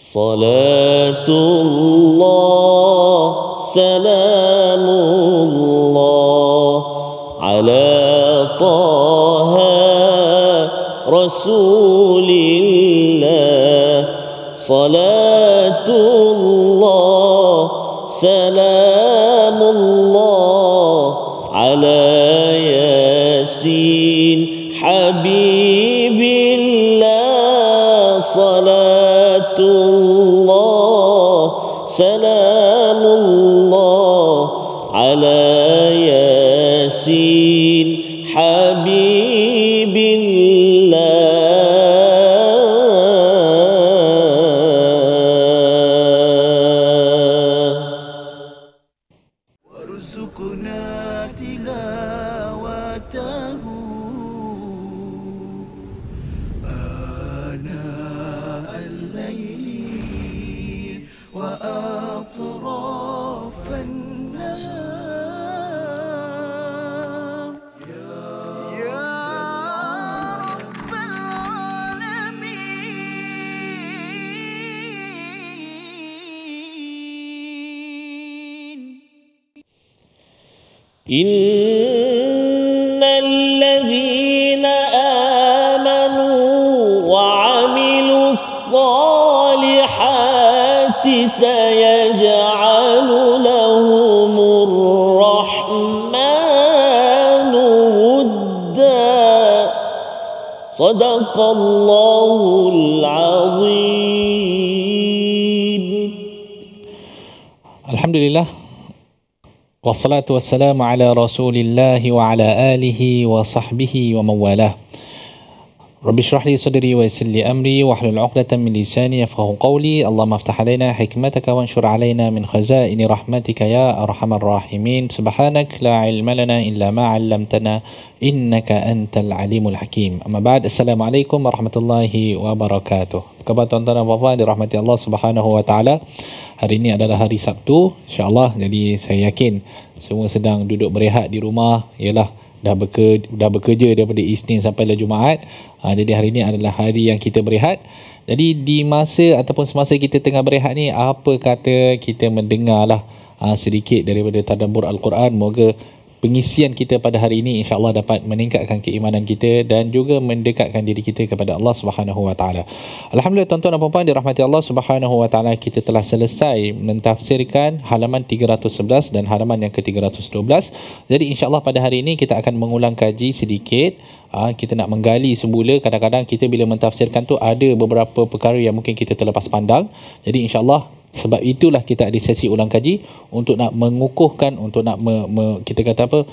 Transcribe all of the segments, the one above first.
صلاة الله سلام الله على طه رسول الله صلاة الله سلام الله على ياسين حبيب الله صلاة الله سلام الله على ياسين حبيب الله وارزقنا تلاوته آناء الليل وأطراف النهار يا رب العالمين. إن الذين آمنوا وعملوا الصالحات سيجعل لهم الرحمن ودا صدق الله العظيم. Alhamdulillah. Wassalatu wassalamu ala rasulillahi wa ala alihi wa sahbihi wa mawalah. Rabbi shrah li sadri wa yassir li amri wa hlul 'uqdatam min lisani yafqahu qawli. Allahumma aftah alaina hikmataka wa anshur alaina min khazaini rahmatika ya arhamar rahimin. Subhanak la ilma lana illa ma 'allamtana innaka antal alimul hakim. Amma ba'd. Assalamualaikum warahmatullahi wabarakatuh. Khabar tuan-tuan dan puan-puan dirahmati Allah Subhanahu wa taala. Hari ini adalah hari Sabtu, insya-Allah. Jadi saya yakin semua sedang duduk berehat di rumah, ialah dah bekerja daripada Isnin sampai lah Jumaat. Jadi hari ini adalah hari yang kita berehat. Jadi di masa ataupun semasa kita tengah berehat ni, apa kata kita mendengarlah sedikit daripada tadabbur Al-Quran. Moga pengisian kita pada hari ini insya-Allah dapat meningkatkan keimanan kita dan juga mendekatkan diri kita kepada Allah Subhanahu wa taala. Alhamdulillah tuan-tuan dan puan-puan dirahmati Allah Subhanahu wa taala, kita telah selesai mentafsirkan halaman 311 dan halaman yang ke-312. Jadi insya-Allah pada hari ini kita akan mengulang kaji sedikit. Kita nak menggali semula. Kadang-kadang kita bila mentafsirkan tu ada beberapa perkara yang mungkin kita terlepas pandang. Jadi insya-Allah sebab itulah kita ada sesi ulang kaji untuk nak mengukuhkan, untuk nak kita kata apa,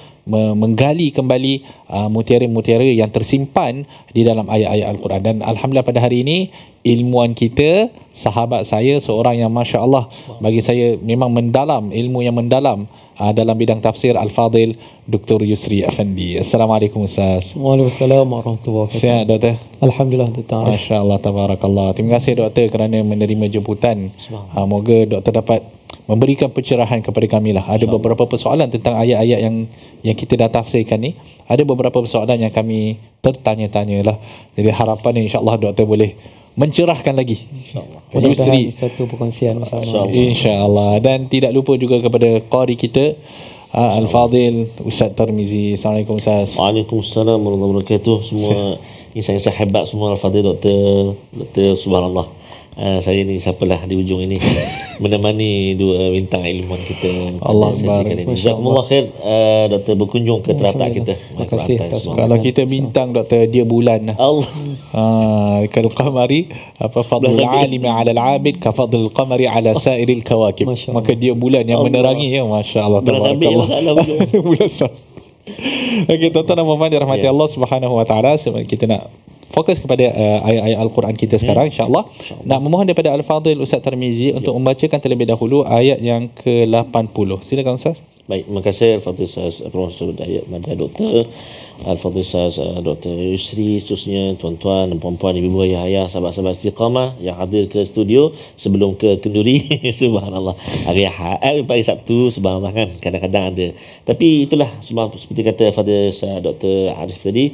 menggali kembali mutiara-mutiara yang tersimpan di dalam ayat-ayat Al-Quran. Dan alhamdulillah pada hari ini ilmuwan kita, sahabat saya, seorang yang masya-Allah bagi saya memang mendalam, ilmu yang mendalam dalam bidang tafsir, Al-Fadil Dr. Yusri Afandi. Assalamualaikum Ustaz. Waalaikumsalam warahmatullahi wabarakatuh. Sihat Doktor? Alhamdulillah Doktor. Masya-Allah, tabarakallah. Terima kasih Doktor kerana menerima jemputan. Moga Doktor dapat memberikan pencerahan kepada kami lah. Ada beberapa persoalan tentang ayat-ayat yang kita dah tafsirkan ni. Ada beberapa persoalan yang kami tertanya-tanya lah. Jadi harapan insya-Allah Doktor boleh mencerahkan lagi. Mudah-mudahan satu perkongsian bersama. InsyaAllah. Dan tidak lupa juga kepada qari kita Al-Fadil Ustaz Tarmizi. Assalamualaikum Ustaz. Waalaikumsalam warahmatullahi wabarakatuh. Semua insan-insan hebat semua, Al-Fadil Doktor subhanallah. Saya ni siapalah di ujung ini menemani dua bintang ilmuwan kita pada sesi kali ini. Jazakumullah khair Doktor berkunjung ke teratak kita. Terima kasih. Kalau kita bintang Doktor, dia bulan. Allah. Kalau qamari apa fadlul alimi ala al-abid ka fadlul qamari ala sairil kawakib. Maka dia bulan yang menerangi ya, masya-Allah, tabarakallah. Bulan sabit. Okey tuan-tuan dan puan-puan dirahmati Allah Subhanahu wa taala, kita nak fokus kepada ayat-ayat Al-Quran kita sekarang insya-Allah. Nak memohon daripada Al-Fadil Ustaz Tarmizi untuk membacakan terlebih dahulu ayat yang ke-80. Silakan Ustaz. Baik, terima kasih Al-Fadil Ustaz Profesor Dayat Madya Doktor Al-Fadil Ustaz Dr. Yusri, khususnya tuan-tuan dan puan-puan, ibu-ibu, ayah-ayah, sahabat-sahabat Istiqamah yang hadir ke studio sebelum ke kenduri. Subhanallah. Hari Ahad, pagi Sabtu, subhanallah kan, kadang-kadang ada. Tapi itulah seperti kata Fadil Ustaz Dr. Arif tadi,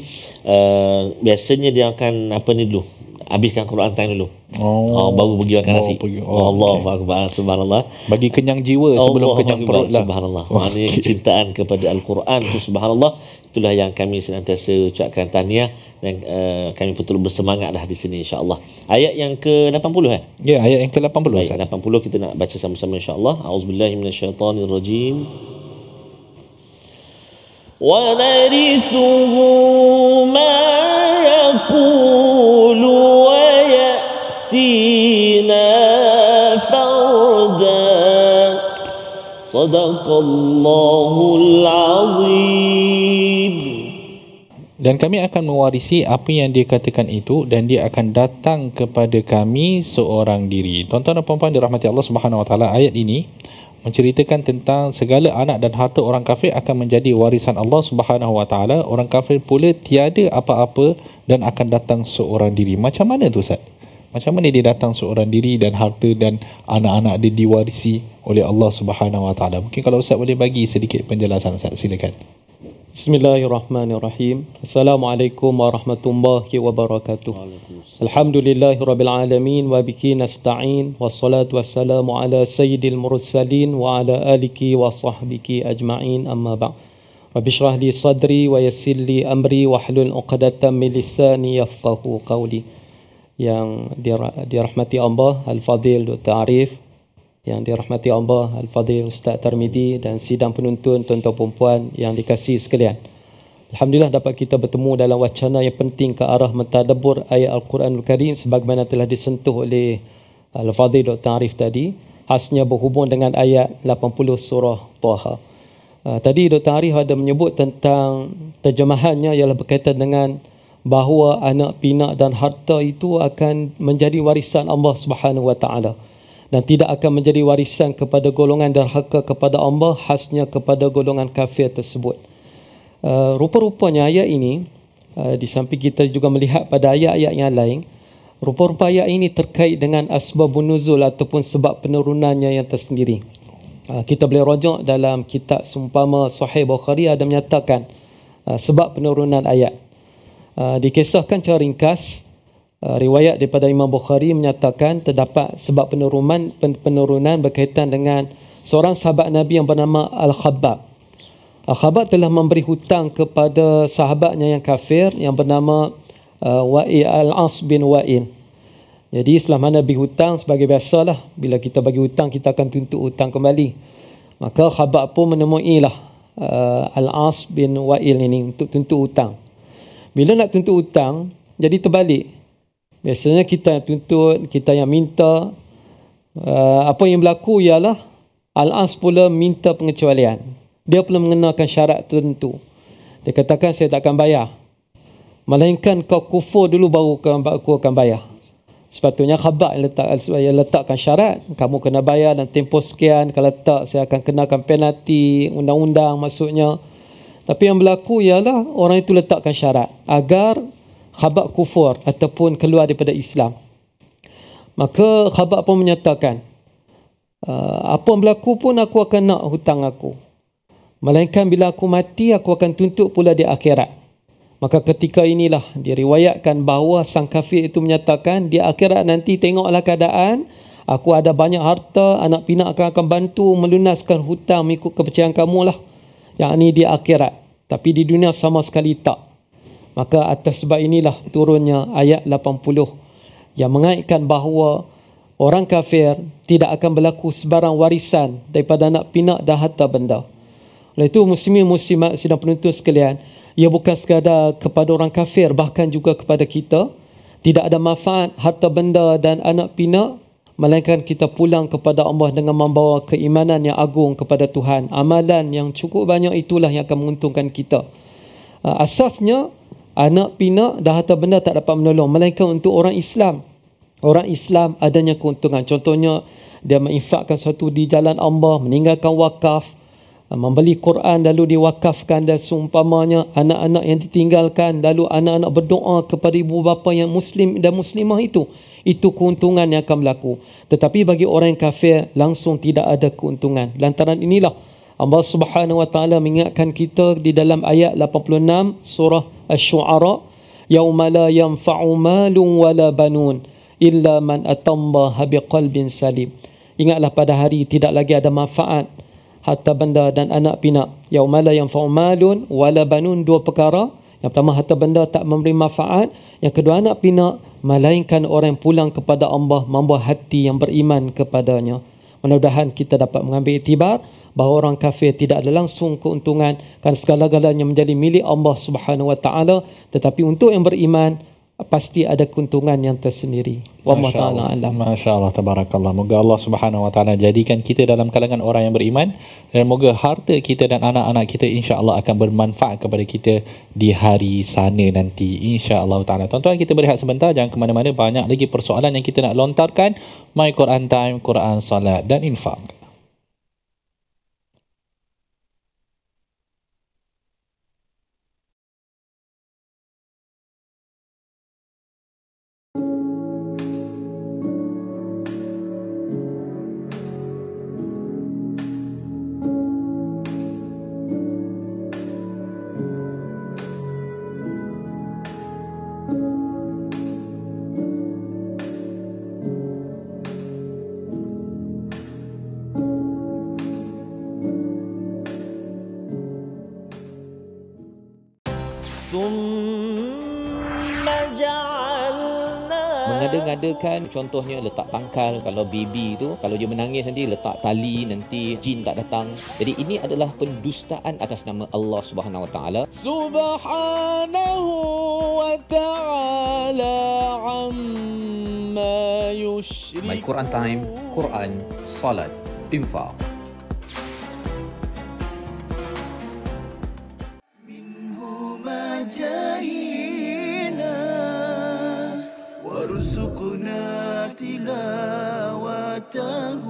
biasanya dia akan apa ni dulu, habiskan Quran time dulu. Oh, baru pergi makan nasi. Allahu akbar, subhanallah. Bagi kenyang jiwa sebelum kenyang perut lah. Subhanallah. Maknanya kecintaan kepada Al-Quran tu, subhanallah, itulah yang kami senantiasa ucapkan tahniah dan kami betul bersemangatlah di sini, insya-Allah. Ayat yang ke-80 Ya, ayat yang ke-80. Baik, 80 kita nak baca sama-sama, insya-Allah. Auzubillahi minasyaitonirrajim. Wa narithuhu ma yaqulu wa ya'tina farda. Sadaqallahul azim. Dan kami akan mewarisi apa yang dia katakan itu, dan dia akan datang kepada kami seorang diri. Tuan-tuan dan puan-puan dirahmati Allah Subhanahu Wa Taala, ayat ini menceritakan tentang segala anak dan harta orang kafir akan menjadi warisan Allah Subhanahu Wa Taala. Orang kafir pula tiada apa-apa dan akan datang seorang diri. Macam mana tu, Ustaz? Macam mana dia datang seorang diri dan harta dan anak-anak dia diwarisi oleh Allah Subhanahu Wa Taala? Mungkin kalau Ustaz boleh bagi sedikit penjelasan, Ustaz, silakan. Bismillahirrahmanirrahim. Assalamualaikum warahmatullahi wabarakatuh. Alhamdulillahirabbil alamin wa bihi nasta'in wassalatu wassalamu ala sayyidil mursalin wa ala alihi wa sahbihi ajma'in, amma ba'd. Rabbi shrah li sadri wa yassir li amri wahlul 'uqdatam min lisani yafqahu qawli. Yang dirahmati Allah Al-Fadhil Dr. Arif, yang dirahmati Allah Al-Fadhil Ustaz Tarmidi, dan sidang penuntun tuan-tuan puan-puan yang dikasihi sekalian. Alhamdulillah dapat kita bertemu dalam wacana yang penting ke arah mentadabbur ayat Al-Quranul Karim sebagaimana telah disentuh oleh Al-Fadhil Dr. Arif tadi, khasnya berhubung dengan ayat 80 surah Taha. Tadi Dr. Arif ada menyebut tentang terjemahannya ialah berkaitan dengan bahawa anak pinak dan harta itu akan menjadi warisan Allah Subhanahu Wa Taala dan tidak akan menjadi warisan kepada golongan derhaka kepada Allah, khasnya kepada golongan kafir tersebut. Rupa-rupanya ayat ini, di samping kita juga melihat pada ayat-ayat yang lain, rupa-rupa ayat ini terkait dengan asbabun nuzul ataupun sebab penurunannya yang tersendiri. Kita boleh rujuk dalam kitab seumpama Sahih Bukhari ada menyatakan sebab penurunan ayat. Dikisahkan secara ringkas, riwayat daripada Imam Bukhari menyatakan terdapat sebab penurunan berkaitan dengan seorang sahabat Nabi yang bernama Al-Khabbab. Al-Khabbab telah memberi hutang kepada sahabatnya yang kafir yang bernama Wa'il Al-As bin Wa'il. Jadi selama Nabi hutang, sebagai biasalah bila kita bagi hutang kita akan tuntut hutang kembali. Maka Khabbab pun menemuilah Al-As bin Wa'il ini untuk tuntut hutang. Bila nak tuntut hutang, jadi terbalik. Biasanya kita yang tuntut, kita yang minta. Apa yang berlaku ialah Al-As pula minta pengecualian. Dia pula mengenakan syarat tertentu. Dia katakan, saya tak akan bayar. Melainkan kau kufur dulu baru aku akan bayar. Sepatutnya Khabbab letakkan syarat. Kamu kena bayar dan tempoh sekian. Kalau tak, saya akan kenakan penalti, undang-undang maksudnya. Tapi yang berlaku ialah orang itu letakkan syarat agar Khabbab kufur ataupun keluar daripada Islam. Maka Khabbab pun menyatakan, apa yang berlaku pun aku akan nak hutang aku. Melainkan bila aku mati, aku akan tuntut pula di akhirat. Maka ketika inilah diriwayatkan bahawa sang kafir itu menyatakan, di akhirat nanti tengoklah keadaan, aku ada banyak harta, anak pinak akan bantu melunaskan hutang mengikut kepercayaan kamu lah. Yang ini di akhirat. Tapi di dunia sama sekali tak. Maka atas sebab inilah turunnya ayat 80 yang mengaitkan bahawa orang kafir tidak akan berlaku sebarang warisan daripada anak pinak dan harta benda. Oleh itu muslimin-muslimat sidang penuntut sekalian, ia bukan sekadar kepada orang kafir, bahkan juga kepada kita. Tidak ada manfaat harta benda dan anak pinak, melainkan kita pulang kepada Allah dengan membawa keimanan yang agung kepada Tuhan. Amalan yang cukup banyak itulah yang akan menguntungkan kita. Asasnya, anak pinak dan harta benda tak dapat menolong, melainkan untuk orang Islam. Orang Islam adanya keuntungan. Contohnya, dia menginfakkan sesuatu di jalan Allah, meninggalkan wakaf, membeli Quran lalu diwakafkan, dan seumpamanya anak-anak yang ditinggalkan lalu anak-anak berdoa kepada ibu bapa yang muslim dan muslimah itu keuntungan yang akan berlaku. Tetapi bagi orang yang kafir langsung tidak ada keuntungan. Lantaran inilah Allah Subhanahu Wa Taala mengingatkan kita di dalam ayat 86 surah Asy-Syu'ara yauma la yanfa'u malun wala banun illa man atallaha biqalbin salim. Ingatlah pada hari tidak lagi ada manfaat harta benda dan anak pinak. Yauma la yanfa'u malun wala banun, dua perkara. Yang pertama, harta benda tak memberi manfaat. Yang kedua, anak pinak, melainkan orang yang pulang kepada Allah membawa hati yang beriman kepadanya. Mudah-mudahan kita dapat mengambil iktibar bahawa orang kafir tidak ada langsung keuntungan kerana segala-galanya menjadi milik Allah Subhanahu Wa Taala, tetapi untuk yang beriman pasti ada keuntungan yang tersendiri. Wallahu taala alam. Masya-Allah, tabarakallah. Moga Allah Subhanahu Wa Taala jadikan kita dalam kalangan orang yang beriman, dan moga harta kita dan anak-anak kita insya-Allah akan bermanfaat kepada kita di hari sana nanti insya-Allah taala. Tuan-tuan, kita berehat sebentar, jangan ke mana-mana, banyak lagi persoalan yang kita nak lontarkan. My Quran Time, Quran, Salat dan Infak. Mengada-ngadakan, contohnya letak tangkal. Kalau baby tu, kalau dia menangis nanti letak tali, nanti jin tak datang. Jadi ini adalah pendustaan atas nama Allah Subhanahu Wa Taala. Subhanahu wa ta'ala amma yushrikun. My Quran Time, Quran, Salat, Infak. وارزقنا تلاوته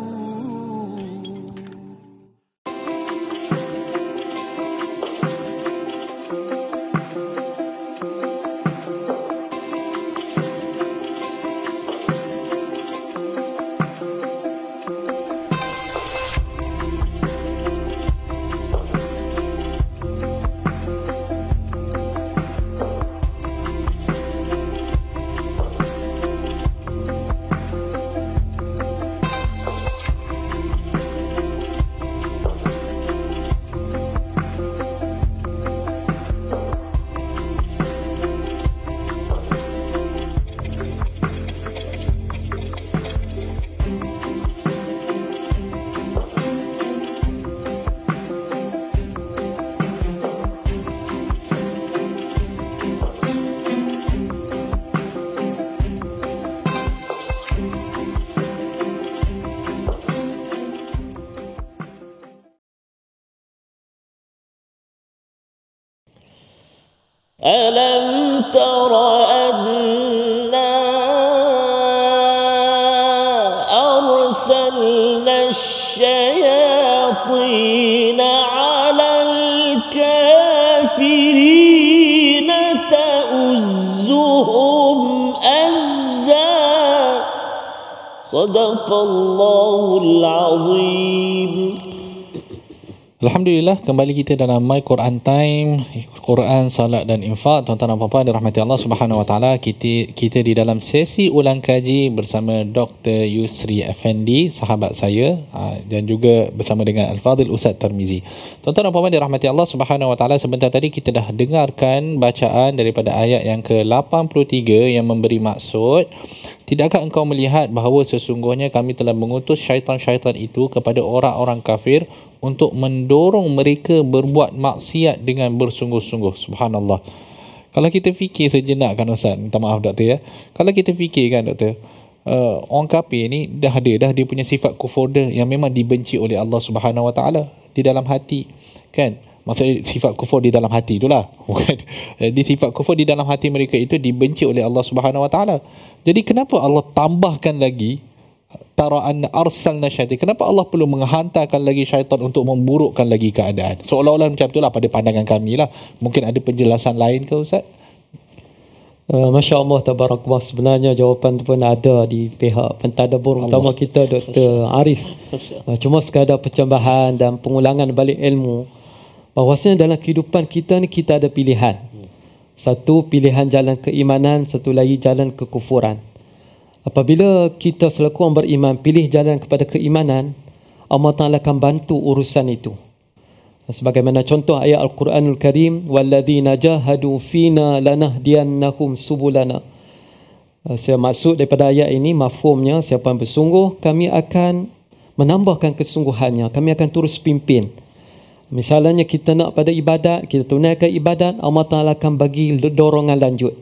ألم تر أنا أرسلنا الشياطين على الكافرين تؤزهم أزا صدق الله العظيم. Alhamdulillah, kembali kita dalam My Quran Time, Quran, Salat dan Infak. Tuan-tuan dan puan-puan dirahmati Allah Subhanahu Wa Taala, kita di dalam sesi ulang kaji bersama Dr. Yusri Effendi, sahabat saya, dan juga bersama dengan Al-Fadhil Ustaz Tarmizi. Tuan-tuan dan puan-puan dirahmati Allah Subhanahu Wa Taala, sebentar tadi kita dah dengarkan bacaan daripada ayat yang ke-83 yang memberi maksud, tidakkah engkau melihat bahawa sesungguhnya kami telah mengutus syaitan-syaitan itu kepada orang-orang kafir untuk mendorong mereka berbuat maksiat dengan bersungguh-sungguh. Subhanallah. Kalau kita fikir sejenak kan Ustaz, minta maaf doktor ya. Kalau kita fikir kan doktor, orang kafir ni dah dia punya sifat kufur dia yang memang dibenci oleh Allah Subhanahu Wa Taala di dalam hati, kan? Maksudnya sifat kufur di dalam hati itulah, bukan di sifat kufur di dalam hati mereka itu dibenci oleh Allah Subhanahu Wa Taala. Jadi kenapa Allah tambahkan lagi tara anna arsalna syaitan? Kenapa Allah perlu menghantarkan lagi syaitan untuk memburukkan lagi keadaan? Seolah-olah macam itulah pada pandangan kami lah. Mungkin ada penjelasan lain ke Ustaz? Masya Allah, tabarakallah. Sebenarnya jawapan tu pun ada di pihak pentadabbur utama kita, Dr. Arif. Cuma sekadar pencambahan dan pengulangan balik ilmu, bahawasanya dalam kehidupan kita ni kita ada pilihan. Satu pilihan jalan keimanan, satu lagi jalan kekufuran. Apabila kita selaku orang beriman pilih jalan kepada keimanan, Allah Ta'ala akan bantu urusan itu. Sebagaimana contoh ayat Al-Quranul Karim, وَالَّذِينَ جَاهَدُوا فِينَا لَنَهْدِيَنَّهُمْ سُبُلَنَا. Saya maksud daripada ayat ini, mafhumnya, siapa yang bersungguh, kami akan menambahkan kesungguhannya, kami akan terus pimpin. Misalnya kita nak pada ibadat, kita tunaikan ibadat, Allah Ta'ala akan bagi dorongan lanjut.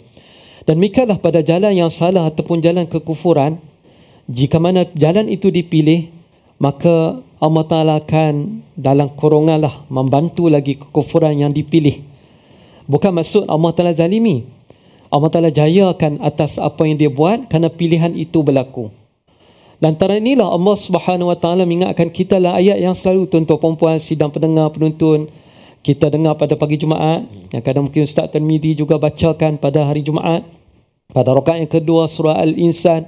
Dan mikalah pada jalan yang salah ataupun jalan kekufuran, jika mana jalan itu dipilih, maka Allah Ta'ala akan dalam kurungan lah membantu lagi kekufuran yang dipilih. Bukan maksud Allah Ta'ala zalimi. Allah Ta'ala jayakan atas apa yang dia buat kerana pilihan itu berlaku. Lantaran inilah Allah Subhanahu Wa Ta'ala mengingatkan kita lah ayat yang selalu tuan-tuan perempuan, sidang pendengar, penuntun, kita dengar pada pagi Jumaat. Yang kadang mungkin Ustaz Tirmizi juga bacakan pada hari Jumaat. Pada rakaat yang kedua surah Al-Insan.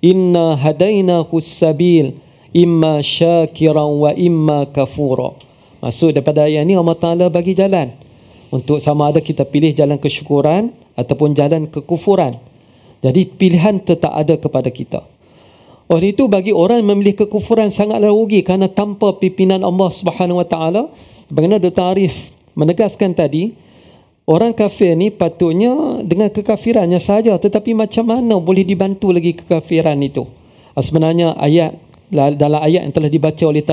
Inna hadainahu sabil imma syakiran wa imma kafura. Maksud daripada ayat ini, Allah Ta'ala bagi jalan untuk sama ada kita pilih jalan kesyukuran ataupun jalan kekufuran. Jadi pilihan tetap ada kepada kita. Oleh itu bagi orang yang memilih kekufuran sangatlah rugi kerana tanpa pimpinan Allah Subhanahu Wa Ta'ala, sebagaimana Dr. Arif menegaskan tadi, orang kafir ni patutnya dengan kekafirannya saja, tetapi macam mana boleh dibantu lagi kekafiran itu? Sebenarnya dalam ayat yang telah dibaca oleh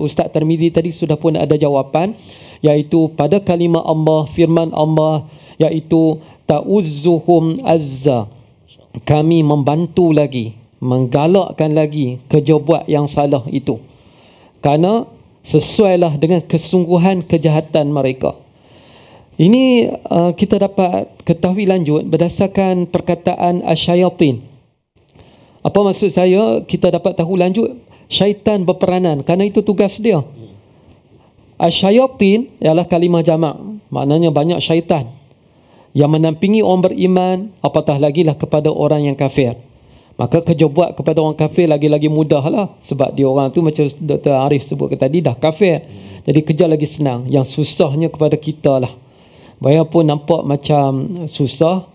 Ustaz Tirmizi tadi sudah pun ada jawapan, iaitu pada kalimah Allah, firman Allah, iaitu ta'uzzuhum azza, kami membantu lagi, menggalakkan lagi kerja buat yang salah itu, kerana sesuailah dengan kesungguhan kejahatan mereka. Ini kita dapat ketahui lanjut berdasarkan perkataan asyayatin. Apa maksud saya? Kita dapat tahu lanjut syaitan berperanan, kerana itu tugas dia. Asyayatin ialah kalimah jamak, maknanya banyak syaitan yang menampingi orang beriman, apatah lagi lah kepada orang yang kafir. Maka kerja buat kepada orang kafir lagi-lagi mudah lah, sebab dia orang tu macam Dr. Arif sebut tadi dah kafir. Jadi kerja lagi senang. Yang susahnya kepada kita lah. Walaupun nampak macam susah,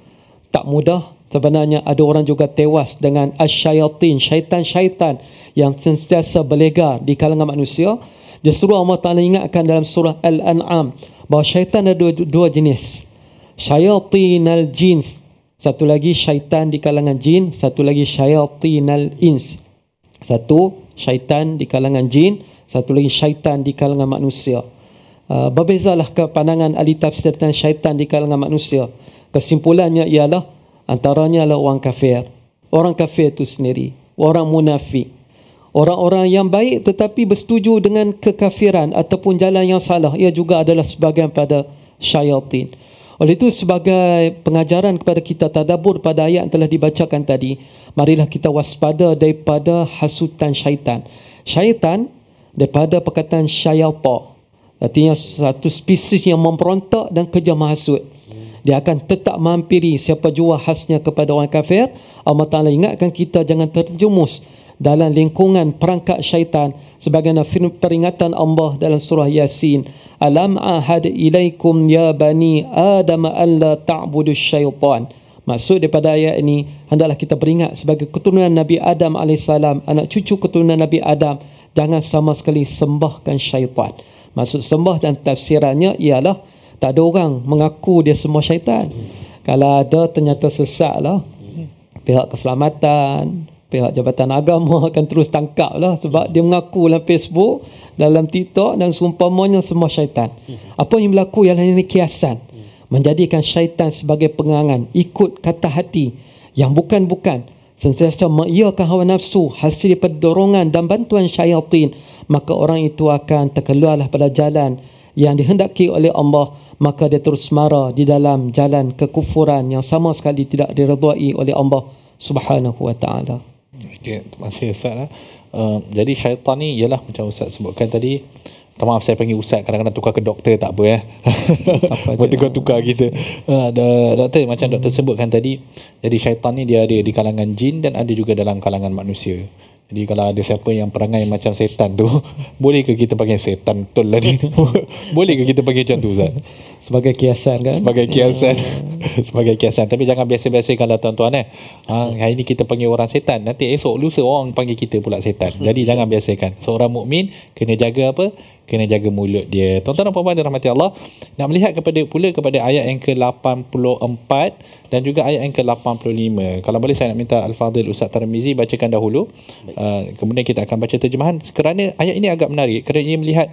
tak mudah, sebenarnya ada orang juga tewas dengan asyayatin, syaitan-syaitan yang sentiasa berlegar di kalangan manusia. Justru Allah Ta'ala ingatkan dalam surah Al-An'am bahawa syaitan ada dua jenis. Syayatinal jins, satu lagi syaitan di kalangan jin, satu lagi syayatinal ins. Satu syaitan di kalangan jin, satu lagi syaitan di kalangan manusia. Berbezalah pandangan ahli tafsir tentang syaitan di kalangan manusia. Kesimpulannya ialah antaranya adalah orang kafir. Orang kafir itu sendiri, orang munafik, orang-orang yang baik tetapi bersetuju dengan kekafiran ataupun jalan yang salah, ia juga adalah sebahagian pada syaitan. Oleh itu sebagai pengajaran kepada kita tadabbur pada ayat yang telah dibacakan tadi, marilah kita waspada daripada hasutan syaitan. Syaitan daripada perkataan syayata, artinya satu spesies yang memberontak dan kejam hasut. Dia akan tetap menghampiri siapa jua khasnya kepada orang kafir. Allah Ta'ala ingatkan kita jangan terjerumus dalam lingkungan perangkap syaitan, sebagaimana peringatan Allah dalam surah Yasin, alam ahad ilaikum ya bani adam alla ta'budu syaitan. Maksud daripada ayat ini, hendaklah kita beringat sebagai keturunan Nabi Adam AS, anak cucu keturunan Nabi Adam, jangan sama sekali sembahkan syaitan. Maksud sembah dan tafsirannya ialah tak ada orang mengaku dia sembah syaitan. Kalau ada, ternyata sesat lah. Pihak keselamatan, pihak Jabatan Agama akan terus tangkap lah, sebab dia mengaku dalam Facebook, dalam TikTok dan seumpamanya sembah syaitan. Apa yang berlaku ialah ini kiasan, menjadikan syaitan sebagai pengangan, ikut kata hati yang bukan-bukan, sentiasa mengiyakan hawa nafsu hasil daripada dorongan dan bantuan syaitan, maka orang itu akan terkeluarlah pada jalan yang dihendaki oleh Allah, maka dia terus mara di dalam jalan kekufuran yang sama sekali tidak diredai oleh Allah Subhanahu Wa Ta'ala. Okay, terima kasih Ustaz. Jadi syaitan ni ialah macam Ustaz sebutkan tadi. Maaf saya panggil Ustaz, kadang-kadang tukar ke doktor tak apa ya. Bertukar-tukar kita. Doktor, macam doktor sebutkan tadi, jadi syaitan ni dia ada di kalangan jin dan ada juga dalam kalangan manusia. Jadi kalau ada siapa yang perangai macam setan tu, boleh ke kita panggil setan betul lah ni? Boleh ke kita panggil macam tu, Ustaz? Sebagai kiasan kan? Sebagai kiasan. Sebagai kiasan. Tapi jangan biasa-biasakan lah tuan-tuan hari ni kita panggil orang setan, nanti esok lusa orang panggil kita pula setan. Jadi jangan biasakan. Seorang mukmin kena jaga apa? Kena jaga mulut dia. Tuan-tuan dan puan-puan dirahmati Allah, nak melihat kepada ayat yang ke-84 dan juga ayat yang ke-85. Kalau boleh saya nak minta Al-Fadhil Ustaz Tarmizi bacakan dahulu. Kemudian kita akan baca terjemahan, kerana ayat ini agak menarik kerana ia melihat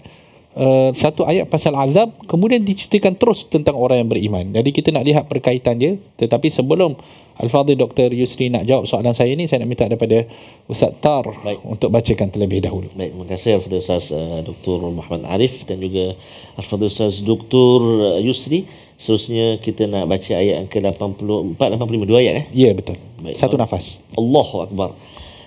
satu ayat pasal azab, kemudian diceritakan terus tentang orang yang beriman. Jadi kita nak lihat perkaitan dia. Tetapi sebelum Al-Fadhil Dr. Yusri nak jawab soalan saya ni, saya nak minta daripada Ustaz Tar untuk bacakan terlebih dahulu. Baik, terima kasih Al-Fadhil Ustaz Dr. Muhammad Arif dan juga Al-Fadhil Ustaz Dr. Yusri. Seterusnya kita nak baca ayat yang ke-84, 85, 2 ayat Ya, betul. Baik, Satu nafas. Allahu Akbar.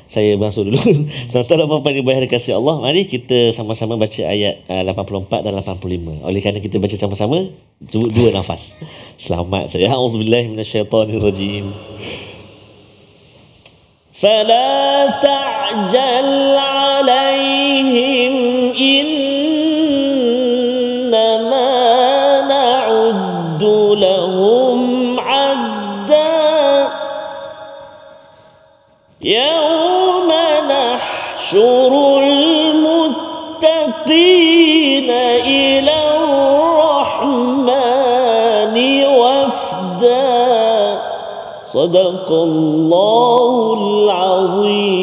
Saya basuh dulu. Tuan-tuan dan puan-puan dibayar kasih Allah, mari kita sama-sama baca ayat 84 dan 85. Oleh kerana kita baca sama-sama, dua nafas. Selamat saya. Auzubillahi minasyaitonirrajim. Fala ta'jal 'alaihim innama na'uddu lahum 'adda. يوم نحشر المتقين إلى الرحمن وفدا صدق الله العظيم.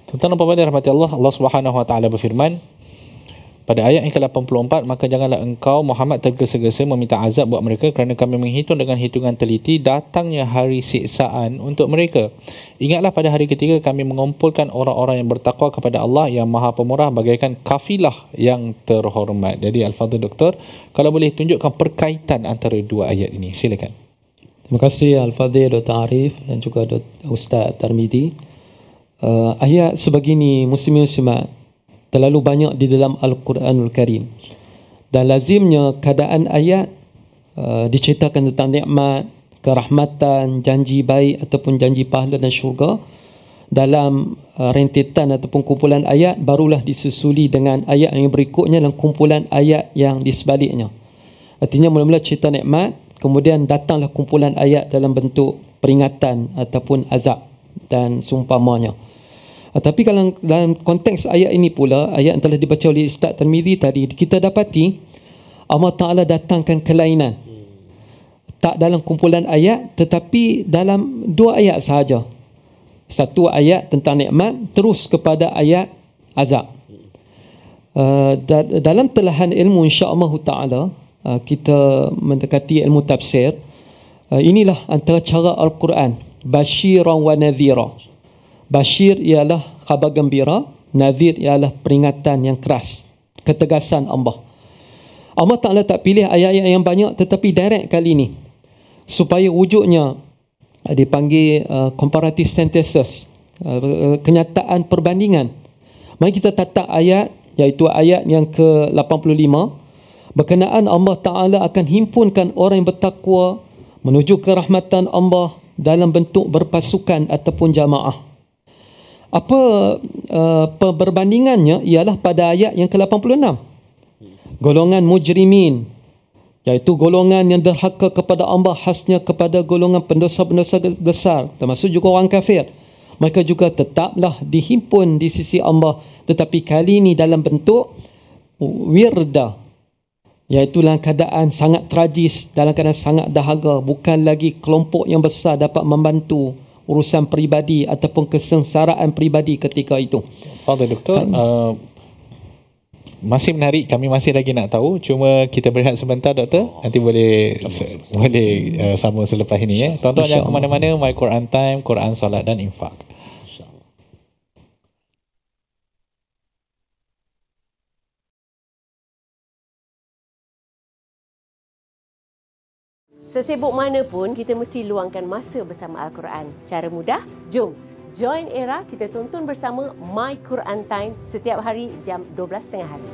Tuan-tuan dan puan-puan dirahmati Allah, Allah Subhanahu wa taala berfirman pada ayat yang ke-84, maka janganlah engkau Muhammad tergesa-gesa meminta azab buat mereka, kerana kami menghitung dengan hitungan teliti datangnya hari siksaan untuk mereka. Ingatlah pada hari ketiga kami mengumpulkan orang-orang yang bertakwa kepada Allah yang Maha Pemurah bagaikan kafilah yang terhormat. Jadi Al-Fadhil Doktor, kalau boleh tunjukkan perkaitan antara dua ayat ini, silakan. Terima kasih Al-Fadhil Dr. Arif dan juga Ustaz Tarmizi. Ayat sebegini muslimin muslimat terlalu banyak di dalam Al-Quranul Karim, dan lazimnya keadaan ayat diceritakan tentang nikmat, kerahmatan, janji baik ataupun janji pahala dan syurga dalam rentetan ataupun kumpulan ayat, barulah disusuli dengan ayat yang berikutnya dan kumpulan ayat yang di sebaliknya. Artinya mula-mula cerita nikmat, kemudian datanglah kumpulan ayat dalam bentuk peringatan ataupun azab dan seumpamanya. Tapi kalau dalam konteks ayat ini pula, ayat yang telah dibaca oleh Ustaz Tarmizi tadi, kita dapati Allah Ta'ala datangkan kelainan. Tak dalam kumpulan ayat, tetapi dalam dua ayat sahaja. Satu ayat tentang nikmat, terus kepada ayat azab. Dalam telahan ilmu insya-Allah Ta'ala, kita mendekati ilmu tafsir, inilah antara cara Al-Quran, basyiran wa nadhira. Bashir ialah khabar gembira, nadhir ialah peringatan yang keras, ketegasan Allah. Allah Ta'ala tak pilih ayat-ayat yang banyak, tetapi direct kali ini, supaya wujudnya dipanggil comparative synthesis, kenyataan perbandingan. Mari kita tatak ayat, iaitu ayat yang ke-85, berkenaan Allah Ta'ala akan himpunkan orang yang bertakwa menuju ke rahmatan Allah dalam bentuk berpasukan ataupun jamaah. Apa perbandingannya ialah pada ayat yang ke-86. Golongan mujrimin, iaitu golongan yang derhaka kepada Allah, khasnya kepada golongan pendosa-pendosa besar, termasuk juga orang kafir. Mereka juga tetaplah dihimpun di sisi Allah, tetapi kali ini dalam bentuk wirda, iaitu dalam keadaan sangat tragis, dalam keadaan sangat dahaga. Bukan lagi kelompok yang besar dapat membantu urusan peribadi ataupun kesengsaraan peribadi ketika itu. Fadhil Doktor, masih menarik, kami masih lagi nak tahu, cuma kita berehat sebentar Doktor, nanti boleh sambung selepas ini ya. Tuan-tuan jangan ke mana-mana, My Quran Time, Quran, Salat dan Infak. Sesibuk mana pun, kita mesti luangkan masa bersama Al-Quran. Cara mudah? Jom, join era, kita tonton bersama My Quran Time setiap hari jam 12.30 hari.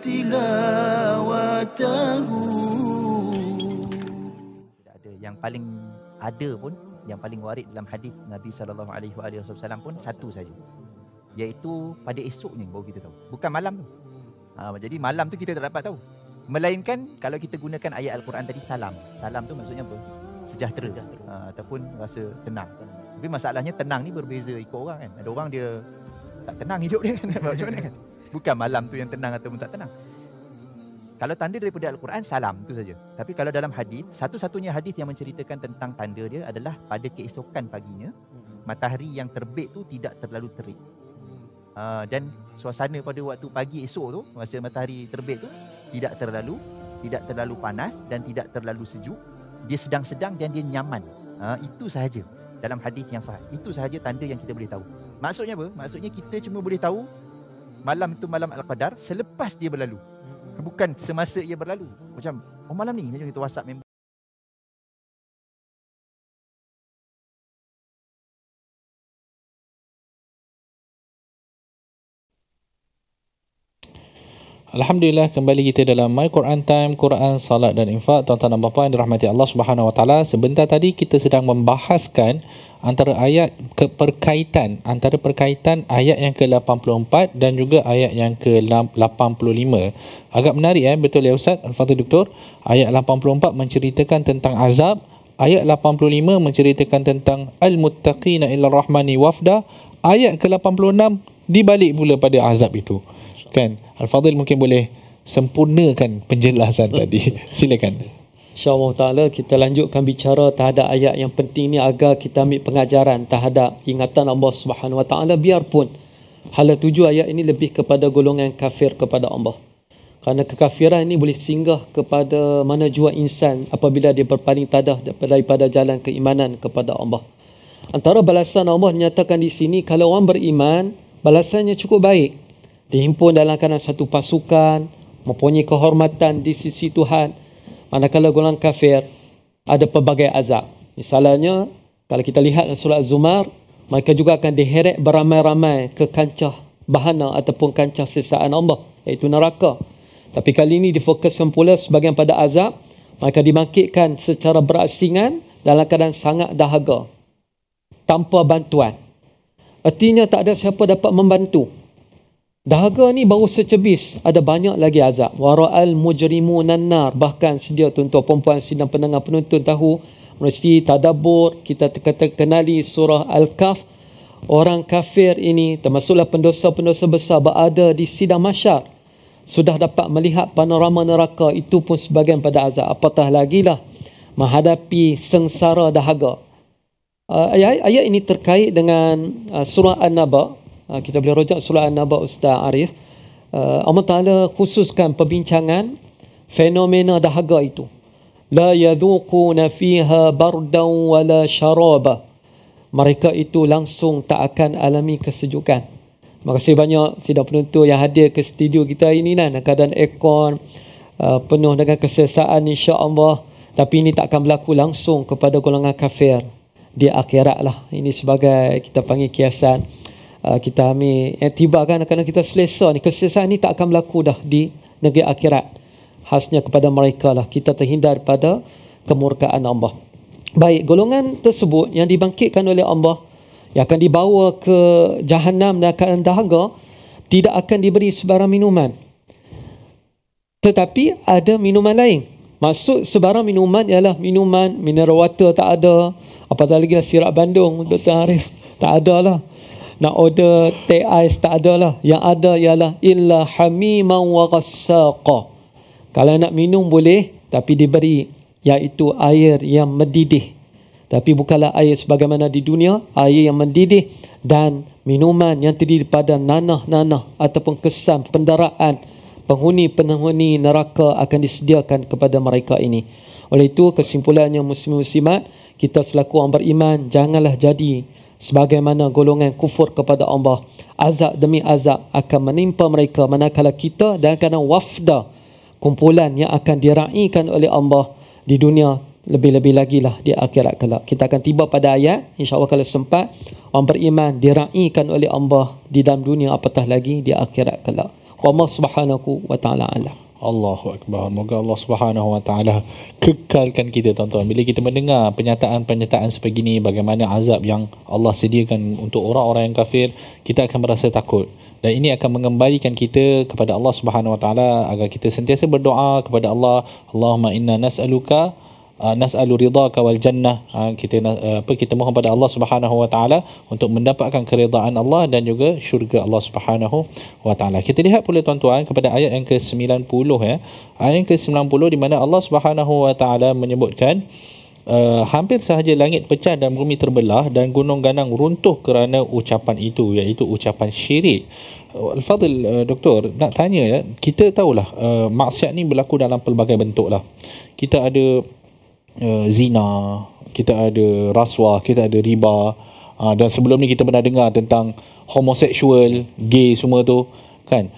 tilawatahu. Ada yang paling ada pun, yang paling warid dalam hadis Nabi SAW pun satu saja, iaitu pada esoknya baru kita tahu, bukan malam tu. Jadi malam tu kita tak dapat tahu, melainkan kalau kita gunakan ayat Al-Quran tadi, salam tu maksudnya apa? Sejahtera, ataupun rasa tenang. Tapi masalahnya tenang ni berbeza ikut orang kan. Ada orang dia tak tenang hidup dia kan. Macam mana kan? Bukan malam tu yang tenang ataupun tak tenang. Kalau tanda daripada Al-Quran, salam tu saja. Tapi kalau dalam hadis, satu-satunya hadis yang menceritakan tentang tanda dia adalah pada keesokan paginya, matahari yang terbit tu tidak terlalu terik. Dan suasana pada waktu pagi esok tu, masa matahari terbit tu, tidak terlalu panas dan tidak terlalu sejuk. Dia sedang-sedang dan dia nyaman. Itu sahaja dalam hadis yang sahih. Itu sahaja tanda yang kita boleh tahu. Maksudnya apa? Maksudnya kita cuma boleh tahu malam itu malam Al-Qadar selepas dia berlalu. Bukan semasa ia berlalu. Macam, malam ni macam kita WhatsApp member. Alhamdulillah, kembali kita dalam My Quran Time, Quran, Salat dan Infak. Tuan-tuan dan puan-puan yang dirahmati Allah Subhanahu Wa Taala, sebentar tadi kita sedang membahaskan antara ayat perkaitan ayat yang ke-84 dan juga ayat yang ke-85. Agak menarik betul ya Ustaz Al-Fadhil Doktor. Ayat 84 menceritakan tentang azab, ayat 85 menceritakan tentang al-muttaqina ila rahmani wafda, ayat ke-86 dibalik pula pada azab itu. Kan? Al-Fadhil mungkin boleh sempurnakan penjelasan tadi. Silakan. InsyaAllah ta'ala kita lanjutkan bicara terhadap ayat yang penting ni agar kita ambil pengajaran terhadap ingatan Allah Subhanahu Wa Ta'ala, biarpun hala tuju ayat ini lebih kepada golongan kafir kepada Allah. Kerana kekafiran ini boleh singgah kepada mana jua insan apabila dia berpaling tadah daripada jalan keimanan kepada Allah. Antara balasan Allah nyatakan di sini, kalau orang beriman, balasannya cukup baik. Dihimpun dalam keadaan satu pasukan, mempunyai kehormatan di sisi Tuhan. Manakala golongan kafir, ada pelbagai azab. Misalnya, kalau kita lihat dalam surah Az-Zumar, mereka juga akan diheret beramai-ramai ke kancah bahana ataupun kancah sesaan Allah, iaitu neraka. Tapi kali ini difokuskan pula sebagian pada azab, mereka dibangkitkan secara berasingan dalam keadaan sangat dahaga, tanpa bantuan. Artinya tak ada siapa dapat membantu. Dahaga ni baru secebis, ada banyak lagi azab. Wara'al mujrimunan nar. Bahkan sedia tuan-tuan perempuan sidang pendengar penonton tahu, mesti tadabbur, kita kenali surah Al-Kahf. Orang kafir ini, termasuklah pendosa-pendosa besar, berada di sidang mahsyar, sudah dapat melihat panorama neraka, itu pun sebagian pada azab. Apatah lagi lah menghadapi sengsara dahaga. Ayat ini terkait dengan surah An-Naba. Kita boleh rojak surah An-Naba Ustaz Arif. Allah Ta'ala khususkan perbincangan fenomena dahaga itu. La yadhuquna fiha bardan wala syaraba. Mereka itu langsung tak akan alami kesejukan. Terima kasih banyak sidang penonton yang hadir ke studio kita ini dalam keadaan aircon, penuh dengan kesesaan insya-Allah. Tapi ini tak akan berlaku langsung kepada golongan kafir di akhirat lah. Ini sebagai kita panggil kiasan. Kita ambil iktibarkan kerana kita selesa ni, kesesaan ni tak akan berlaku dah di negeri akhirat. Khasnya kepada mereka lah kita terhindar pada kemurkaan Allah. Baik, golongan tersebut yang dibangkitkan oleh Allah, yang akan dibawa ke Jahannam dan keadaan dahaga, tidak akan diberi sebarang minuman. Tetapi ada minuman lain. Maksud sebarang minuman ialah minuman mineral water tak ada, apatah lagi sirap Bandung Dr. Arif tak ada lah. Nak order teh ais tak ada lah. Yang ada ialah illa hamiman wa ghassaqa. Kalau nak minum boleh, tapi diberi iaitu air yang mendidih. Tapi bukanlah air sebagaimana di dunia, air yang mendidih dan minuman yang terdiri pada nanah-nanah ataupun kesan pendaraan penghuni-penghuni neraka akan disediakan kepada mereka ini. Oleh itu kesimpulannya muslim-muslimat, kita selaku orang beriman janganlah jadi sebagaimana golongan kufur kepada Allah. Azab demi azab akan menimpa mereka manakala kita dalam keadaan wafda, kumpulan yang akan diraikan oleh Allah di dunia, lebih-lebih lagi lah di akhirat kelak. Kita akan tiba pada ayat insya-Allah kalau sempat, orang beriman diraikan oleh Allah di dalam dunia, apatah lagi di akhirat kelak. Wallahu subhanahu wa ta'ala alam. Allahu Akbar. Moga Allah Subhanahu Wa Taala kekalkan kita, tuan-tuan. Bila kita mendengar pernyataan-pernyataan sebegini, bagaimana azab yang Allah sediakan untuk orang-orang yang kafir, kita akan merasa takut. Dan ini akan mengembalikan kita kepada Allah Subhanahu Wa Taala agar kita sentiasa berdoa kepada Allah. Allahumma inna nas'alu ridhaka wal jannah. Kita mohon pada Allah Subhanahu Wa Taala untuk mendapatkan keridaan Allah dan juga syurga Allah Subhanahu Wa Taala. Kita lihat pula, tuan-tuan, kepada ayat yang ke-90 ya. Ayat yang ke-90 di mana Allah Subhanahu Wa Taala menyebutkan hampir sahaja langit pecah dan bumi terbelah dan gunung ganang runtuh kerana ucapan itu, iaitu ucapan syirik. Al-Fadhil, Doktor, nak tanya ya, kita tahulah maksiat ni berlaku dalam pelbagai bentuk lah. Kita ada zina, kita ada rasuah, kita ada riba, dan sebelum ni kita pernah dengar tentang homoseksual, gay semua tu kan.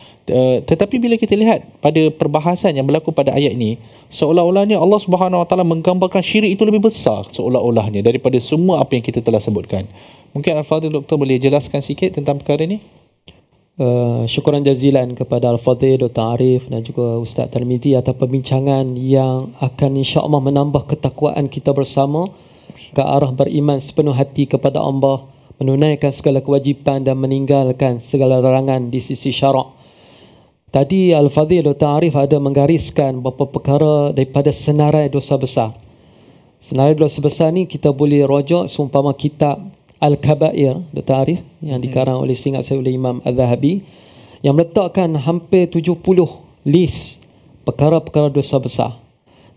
Tetapi bila kita lihat pada perbahasan yang berlaku pada ayat ini, seolah-olahnya Allah Subhanahu Wa Taala menggambarkan syirik itu lebih besar seolah-olahnya daripada semua apa yang kita telah sebutkan. Mungkin Al-Fadhil, Doktor, boleh jelaskan sikit tentang perkara ini? Syukuran jazilan kepada Al-Fadhil Dr. Arif dan juga Ustaz Tarmizi atas perbincangan yang akan insya-Allah menambah ketakwaan kita bersama ke arah beriman sepenuh hati kepada Allah, menunaikan segala kewajipan dan meninggalkan segala larangan di sisi syarak. Tadi Al-Fadhil Dr. Arif ada menggariskan beberapa perkara daripada senarai dosa besar. Senarai dosa besar ni kita boleh rujuk seumpama kitab Al-Kabair, Dr. Arif, yang dikarang oleh, seingat saya, oleh Imam Al-Zahabi, yang meletakkan hampir 70 list perkara-perkara dosa besar.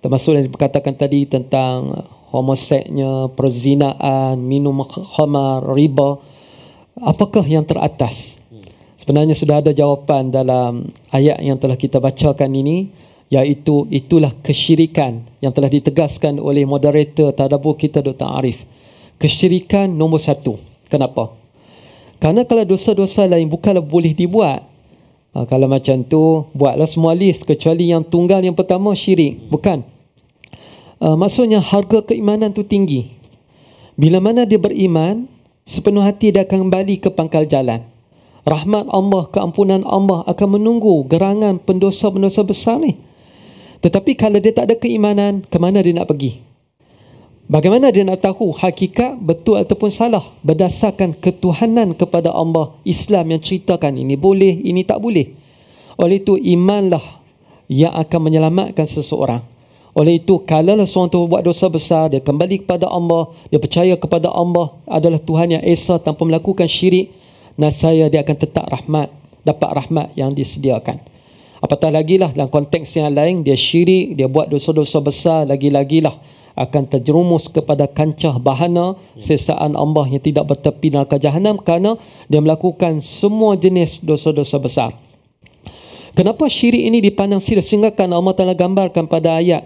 Termasuk yang dikatakan tadi tentang homoseknya, perzinaan, minum khamar, riba. Apakah yang teratas? Sebenarnya sudah ada jawapan dalam ayat yang telah kita bacakan ini, iaitu itulah kesyirikan yang telah ditegaskan oleh moderator tadabbur kita, Dr. Arif. Kesyirikan nombor satu. Kenapa? Kerana kalau dosa-dosa lain bukanlah boleh dibuat. Kalau macam tu, buatlah semua list kecuali yang tunggal yang pertama, syirik. Bukan. Maksudnya harga keimanan tu tinggi. Bila mana dia beriman, sepenuh hati dia akan kembali ke pangkal jalan. Rahmat Allah, keampunan Allah akan menunggu gerangan pendosa-pendosa besar ni. Tetapi kalau dia tak ada keimanan, ke mana dia nak pergi? Bagaimana dia nak tahu hakikat betul ataupun salah berdasarkan ketuhanan kepada Allah? Islam yang ceritakan ini boleh, ini tak boleh. Oleh itu, imanlah yang akan menyelamatkan seseorang. Oleh itu, kalau seorang tu buat dosa besar, dia kembali kepada Allah, dia percaya kepada Allah adalah Tuhan yang Esa tanpa melakukan syirik, nascaya dia akan tetap rahmat, dapat rahmat yang disediakan. Apatah lagi lah dalam konteks yang lain, dia syirik, dia buat dosa-dosa besar, lagi-lagilah akan terjerumus kepada kancah bahana sesaan Allah yang tidak bertepi neraka jahanam kerana dia melakukan semua jenis dosa-dosa besar. Kenapa syirik ini dipandang serius? Sehingga kan Allah Ta'ala gambarkan pada ayat,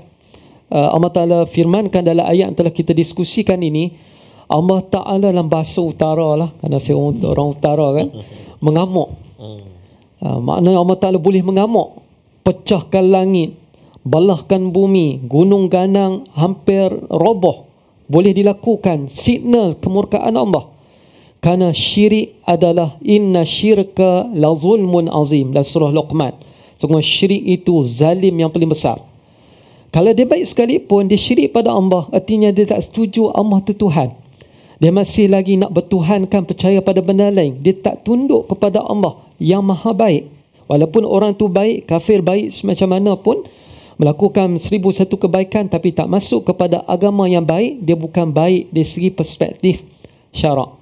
Allah Ta'ala firmankan dalam ayat yang telah kita diskusikan ini, Allah Ta'ala dalam bahasa utara lah, kerana saya orang utara kan, mengamuk. Maknanya Allah Ta'ala boleh mengamuk, pecahkan langit, balahkan bumi, gunung ganang hampir roboh, boleh dilakukan, signal kemurkaan Allah. Kerana syirik adalah inna syirka la zulmun azim, dalam surah Luqman. Sungguh syirik itu zalim yang paling besar. Kalau dia baik sekalipun, dia syirik pada Allah, artinya dia tak setuju Allah itu Tuhan. Dia masih lagi nak bertuhankan, percaya pada benda lain. Dia tak tunduk kepada Allah yang maha baik. Walaupun orang tu baik, kafir baik semacam mana pun, melakukan 1001 kebaikan tapi tak masuk kepada agama yang baik, dia bukan baik dari segi perspektif syarak.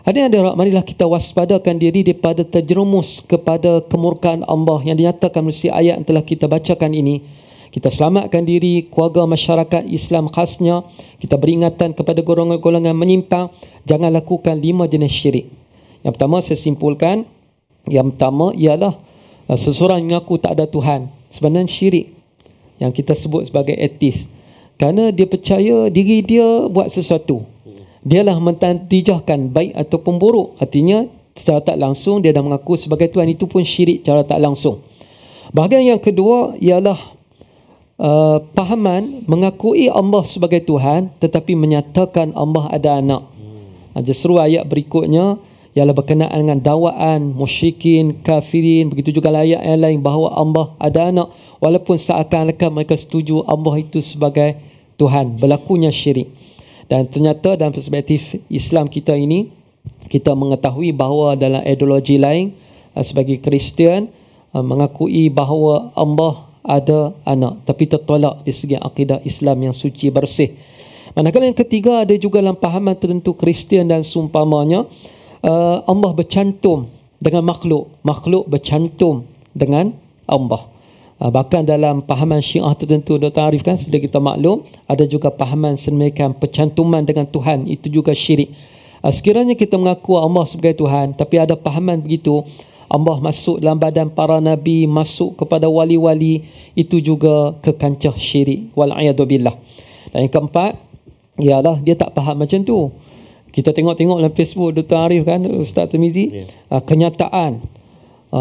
Hadirin, marilah kita waspadakan diri daripada terjerumus kepada kemurkaan Allah yang dinyatakan melalui ayat yang telah kita bacakan ini. Kita selamatkan diri, keluarga, masyarakat Islam khasnya. Kita beringatan kepada golongan-golongan menyimpang, jangan lakukan 5 jenis syirik. Yang pertama saya simpulkan, yang pertama ialah seseorang mengaku tak ada Tuhan, sebenarnya syirik yang kita sebut sebagai ateis. Kerana dia percaya diri dia buat sesuatu, dialah mentantijahkan baik ataupun buruk. Artinya secara tak langsung dia dah mengaku sebagai Tuhan, itu pun syirik secara tak langsung. Bahagian yang kedua ialah pahaman mengakui Allah sebagai Tuhan tetapi menyatakan Allah ada anak. Justru ayat berikutnya ialah berkenaan dengan dakwaan musyrikin, kafirin, begitu juga ayat yang lain bahawa Allah ada anak, walaupun seakan-akan mereka setuju Allah itu sebagai Tuhan, berlakunya syirik. Dan ternyata dalam perspektif Islam kita ini, kita mengetahui bahawa dalam ideologi lain sebagai Kristian mengakui bahawa Allah ada anak, tapi tertolak di segi akidah Islam yang suci bersih. Manakala yang ketiga, ada juga dalam pahaman tertentu Kristian dan seumpamanya, Allah bercantum dengan makhluk, makhluk bercantum dengan Allah. Bahkan dalam pahaman Syiah tertentu, Dr. Arif kan sudah kita maklum, ada juga pahaman sedemikian percantuman dengan Tuhan, itu juga syirik. Sekiranya kita mengaku Allah sebagai Tuhan, tapi ada pahaman begitu, Allah masuk dalam badan para nabi, masuk kepada wali-wali, itu juga ke kancah syirik. Wal'iyadzubillah. Dan yang keempat, ialah dia tak faham macam tu. Kita tengok-tengok dalam Facebook Dr. Arif kan, Ustaz Tirmizi, kenyataan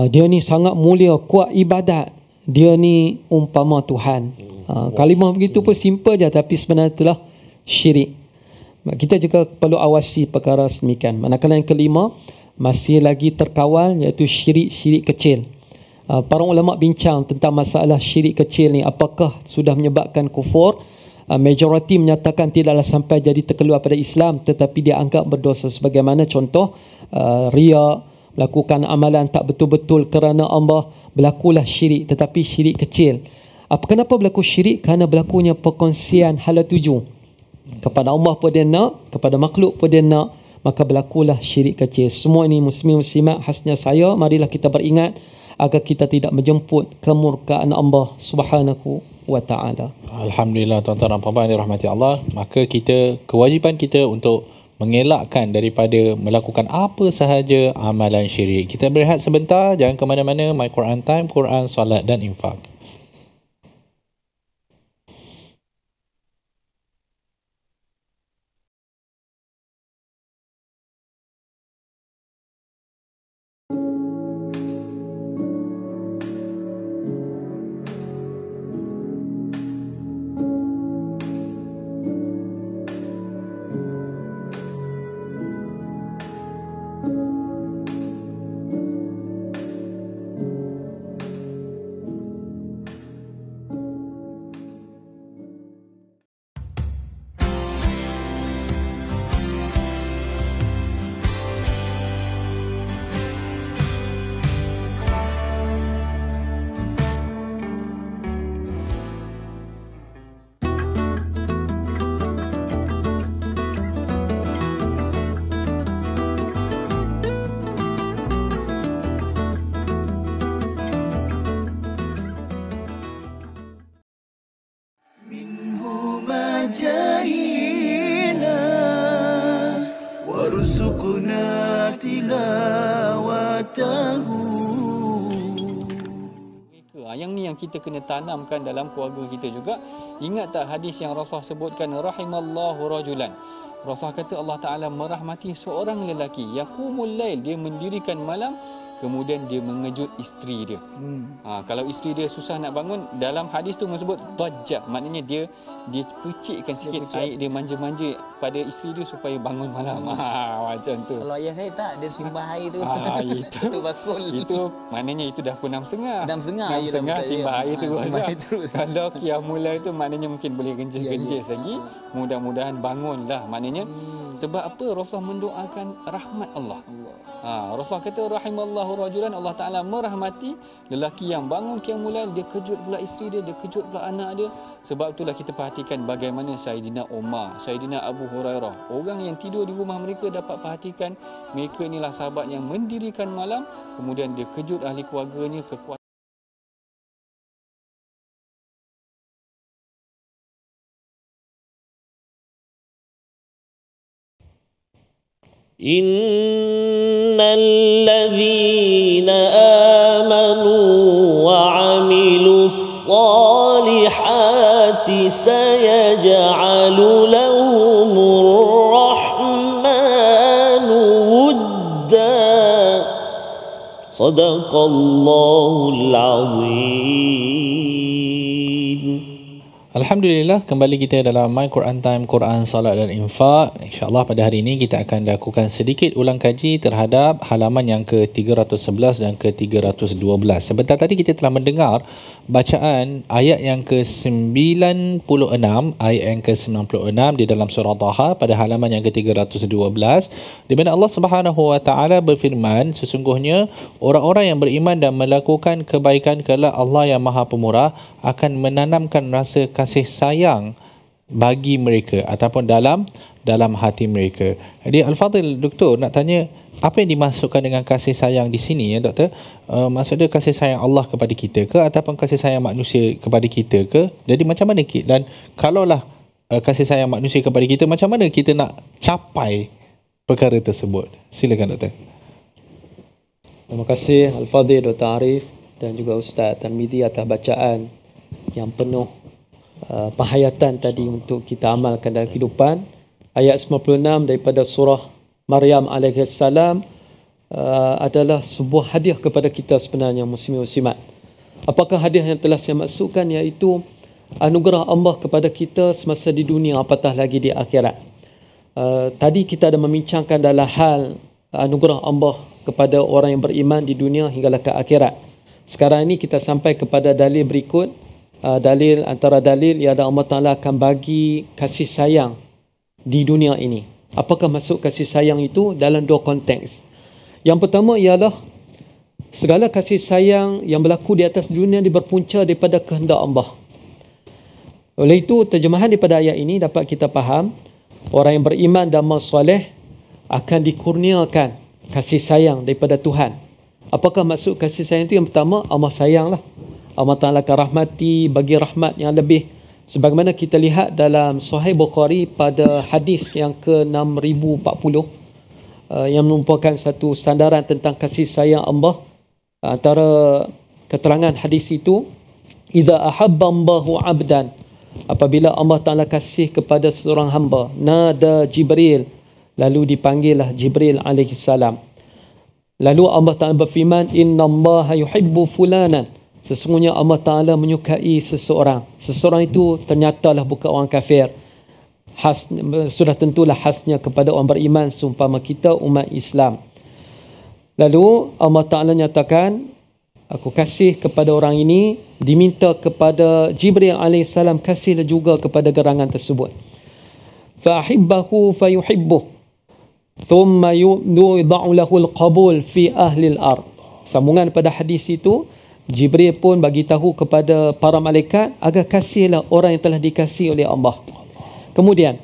dia ni sangat mulia, kuat ibadat, dia ni umpama Tuhan. Kalimah begitu pun simple je, tapi sebenarnya itulah syirik. Kita juga perlu awasi perkara semikian. Manakala yang kelima, masih lagi terkawal, iaitu syirik-syirik kecil. Para ulama bincang tentang masalah syirik kecil ni, apakah sudah menyebabkan kufur. Majoriti menyatakan tidaklah sampai jadi terkeluar pada Islam, tetapi dia anggap berdosa. Sebagaimana contoh riya, melakukan amalan tak betul-betul kerana Allah, berlakulah syirik, tetapi syirik kecil. Kenapa berlaku syirik? Kerana berlakunya perkongsian hala tuju. Kepada Allah pun dia nak, kepada makhluk pun dia nak, maka berlakulah syirik kecil. Semua ini muslimin muslimat, khasnya saya, marilah kita beringat agar kita tidak menjemput kemurkaan Allah Subhanahu wa ta'ala. Alhamdulillah, tuan-tuan dan puan-puan yang dirahmati Allah. Maka kewajipan kita untuk mengelakkan daripada melakukan apa sahaja amalan syirik. Kita berehat sebentar, jangan ke mana-mana. My Quran Time, Quran, Salat dan Infak. جاهنا وارزقنا تلاوته. Yang ni yang kita kena tanamkan dalam keluarga kita juga. Ingat tak hadis yang Rasulullah sebutkan, rahimallahu rajulan. Rasulullah kata Allah Ta'ala merahmati seorang lelaki, yaqumul lail, dia mendirikan malam, kemudian dia mengejut isteri dia. Kalau isteri dia susah nak bangun, dalam hadis tu menyebut dajjal, maknanya dia percikkan sikit air, dia manja-manja pada isteri dia supaya bangun malam. Macam tu. Kalau ayah saya tak, dia simbah air tu. Itu bakul. Itu maknanya itu dah pukul 6.30. 6.30 simbah air tu. terus. Kalau qiyamul lail tu maknanya mungkin boleh genjis lagi. Mudah-mudahan bangunlah. Maknanya sebab apa? Rasulullah mendoakan rahmat Allah. Rasulullah kata rahimallahu rajulan, Allah Ta'ala merahmati lelaki yang bangun qiyamul lail, dia kejut pula isteri dia kejut pula anak dia. Sebab itulah kita perhatikan bagaimana Sayyidina Umar, Sayyidina Abu Hurairah, orang yang tidur di rumah mereka dapat perhatikan mereka inilah sahabat yang mendirikan malam, kemudian dia kejut ahli keluarganya, kekuatan. إن الذين آمنوا وعملوا الصالحات سيجعل لهم الرحمن ودا صدق الله العظيم. Alhamdulillah, kembali kita dalam My Quran Time, Quran, Salat dan Infak. InsyaAllah pada hari ini kita akan lakukan sedikit ulang kaji terhadap halaman yang ke-311 dan ke-312. Sebentar tadi kita telah mendengar bacaan ayat yang ke-96, ayat yang ke-96 di dalam surah Taha pada halaman yang ke-312, di mana Allah Subhanahu wa taala berfirman, sesungguhnya orang-orang yang beriman dan melakukan kebaikan kelak Allah yang Maha Pemurah akan menanamkan rasa kasih sayang bagi mereka ataupun dalam hati mereka. Jadi Al-Fadhil, Doktor nak tanya, apa yang dimasukkan dengan kasih sayang di sini ya Doktor? Maksudnya kasih sayang Allah kepada kita ke ataupun kasih sayang manusia kepada kita ke? Jadi macam mana dan kalaulah kasih sayang manusia kepada kita, macam mana kita nak capai perkara tersebut? Silakan Doktor. Terima kasih Al-Fadhil Dr. Arif dan juga Ustaz Tarmizi atas bacaan yang penuh penghayatan tadi untuk kita amalkan dalam kehidupan. Ayat 96 daripada surah Maryam alaihissalam adalah sebuah hadiah kepada kita sebenarnya, muslimin muslimat. Apakah hadiah yang telah saya maksudkan, iaitu anugerah Allah kepada kita semasa di dunia, apatah lagi di akhirat. Tadi kita ada membincangkan dalam hal anugerah Allah kepada orang yang beriman di dunia hinggalah ke akhirat. Sekarang ini kita sampai kepada dalil berikut. Dalil antara dalil ialah Allah Ta'ala akan bagi kasih sayang di dunia ini. Apakah maksud kasih sayang itu? Dalam dua konteks. Yang pertama ialah segala kasih sayang yang berlaku di atas dunia ini berpunca daripada kehendak Allah. Oleh itu, terjemahan daripada ayat ini dapat kita faham, orang yang beriman dan amal soleh akan dikurniakan kasih sayang daripada Tuhan. Apakah maksud kasih sayang itu? Yang pertama, Allah sayanglah. Allah Ta'ala akan rahmati, bagi rahmat yang lebih. Sebagaimana kita lihat dalam Sahih Bukhari pada hadis yang ke-6040, yang merupakan satu sandaran tentang kasih sayang Allah. Antara keterangan hadis itu, idza ahabba Allahu 'abdan, apabila Allah Ta'ala kasih kepada seorang hamba, nada Jibril, lalu dipanggillah Jibril alaihi salam. Lalu Allah Ta'ala berfirman, inna Allaha yuhibbu fulanan, sesungguhnya Allah Ta'ala menyukai seseorang. Seseorang itu ternyatalah bukan orang kafir. Sudah tentulah khasnya kepada orang beriman seumpama kita umat Islam. Lalu Allah Ta'ala nyatakan, aku kasih kepada orang ini, diminta kepada Jibril AS, kasihlah juga kepada gerangan tersebut. Fa'ahibbahu fayuhibbuh thumma yudha'u lahu al-qabul fi ahli al-ard. Sambungan pada hadis itu, Jibril pun bagi tahu kepada para malaikat agar kasihlah orang yang telah dikasihi oleh Allah. Kemudian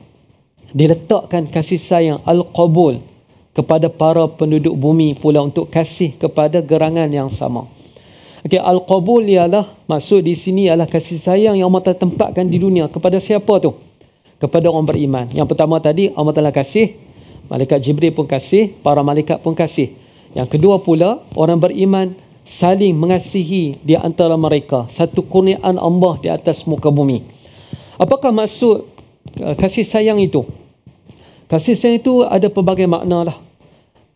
diletakkan kasih sayang al-qabul kepada para penduduk bumi pula untuk kasih kepada gerangan yang sama. Okey, al-qabul ialah, maksud di sini ialah kasih sayang yang Allah telah tempatkan di dunia kepada siapa tu? Kepada orang beriman. Yang pertama tadi Allah telah kasih, malaikat Jibril pun kasih, para malaikat pun kasih. Yang kedua pula, orang beriman saling mengasihi di antara mereka, satu kurniaan Allah di atas muka bumi. Apakah maksud kasih sayang itu? Kasih sayang itu ada pelbagai makna lah.